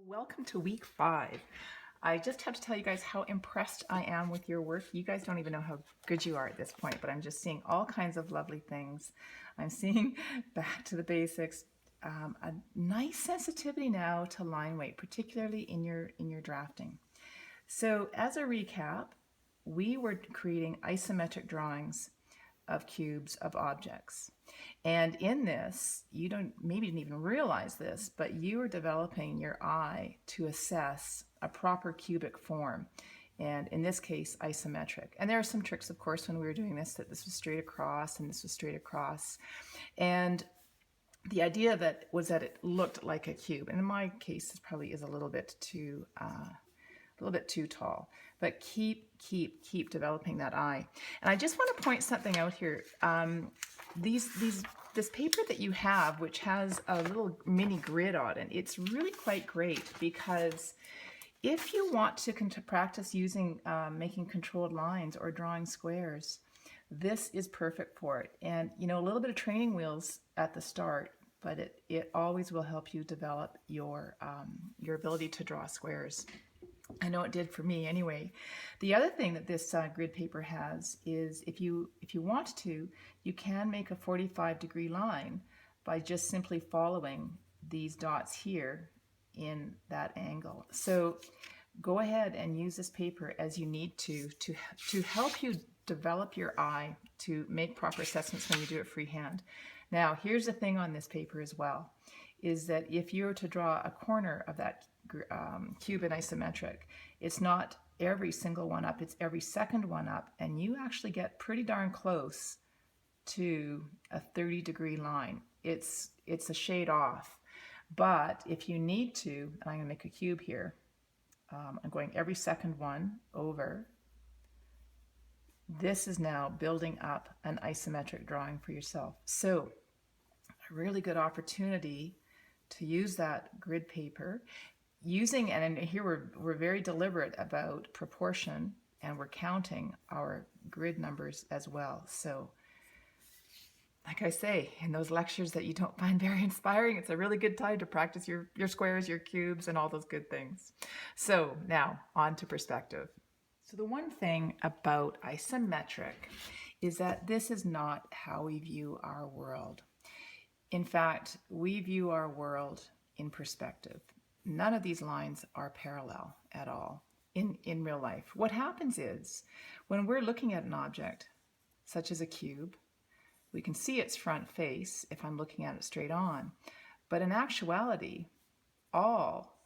Welcome to week 5. I just have to tell you guys how impressed I am with your work. You guys don't even know how good you are at this point, but I'm just seeing all kinds of lovely things. I'm seeing back to the basics, a nice sensitivity now to line weight, particularly in your drafting. So as a recap, we were creating isometric drawings of cubes of objects. And in this, you maybe didn't even realize this, but you are developing your eye to assess a proper cubic form. And in this case, isometric. And there are some tricks, of course, when we were doing this, that this was straight across and this was straight across. And the idea that was that it looked like a cube. And in my case, this probably is a little bit too tall, but keep developing that eye. And I just want to point something out here. This paper that you have, which has a little mini grid on it, it's really quite great because if you want to practice using making controlled lines or drawing squares, this is perfect for it. And you know, a little bit of training wheels at the start, but it always will help you develop your ability to draw squares. I know it did for me anyway. The other thing that this grid paper has is if you want to, you can make a 45-degree line by just simply following these dots here in that angle. So go ahead and use this paper as you need to help you develop your eye to make proper assessments when you do it freehand. Now, here's the thing on this paper as well, is that if you were to draw a corner of that cube in isometric, it's not every single one up, it's every second one up, and you actually get pretty darn close to a 30-degree line. It's a shade off, but if you need to, and I'm going to make a cube here, I'm going every second one over. This is now building up an isometric drawing for yourself. So a really good opportunity to use that grid paper using, and here we're very deliberate about proportion, and we're counting our grid numbers as well. So like I say, in those lectures that you don't find very inspiring, it's a really good time to practice your squares, your cubes, and all those good things. So now on to perspective. So the one thing about isometric is that this is not how we view our world. In fact, we view our world in perspective. None of these lines are parallel at all in real life. What happens is when we're looking at an object, such as a cube, we can see its front face if I'm looking at it straight on. But in actuality, all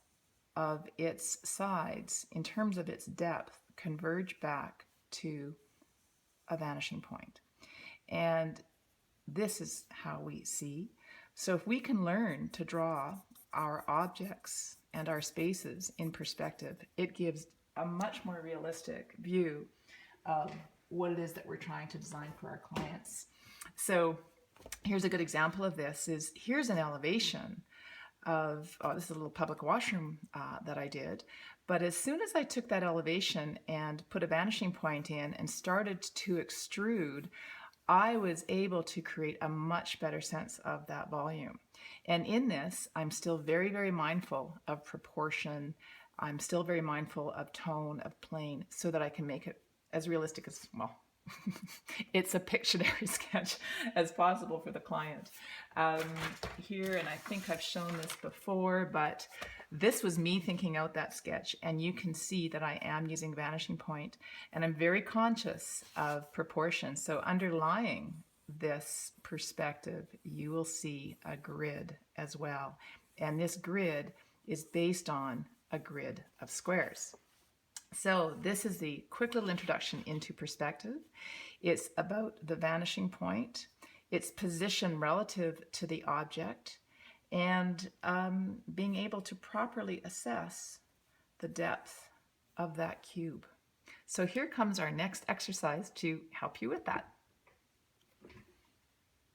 of its sides, in terms of its depth, converge back to a vanishing point. And this is how we see. So if we can learn to draw our objects and our spaces in perspective, it gives a much more realistic view of what it is that we're trying to design for our clients. So here's a good example of this is, here's an elevation of, this is a little public washroom that I did. But as soon as I took that elevation and put a vanishing point in and started to extrude, I was able to create a much better sense of that volume. And in this, I'm still very, very mindful of proportion. I'm still very mindful of tone, of plane, so that I can make it as realistic as, well, it's a Pictionary sketch as possible for the client. Here, and I think I've shown this before, but this was me thinking out that sketch, and you can see that I am using vanishing point, and I'm very conscious of proportion. So underlying this perspective, you will see a grid as well. And this grid is based on a grid of squares. So this is the quick little introduction into perspective. It's about the vanishing point, its position relative to the object, and being able to properly assess the depth of that cube. So here comes our next exercise to help you with that.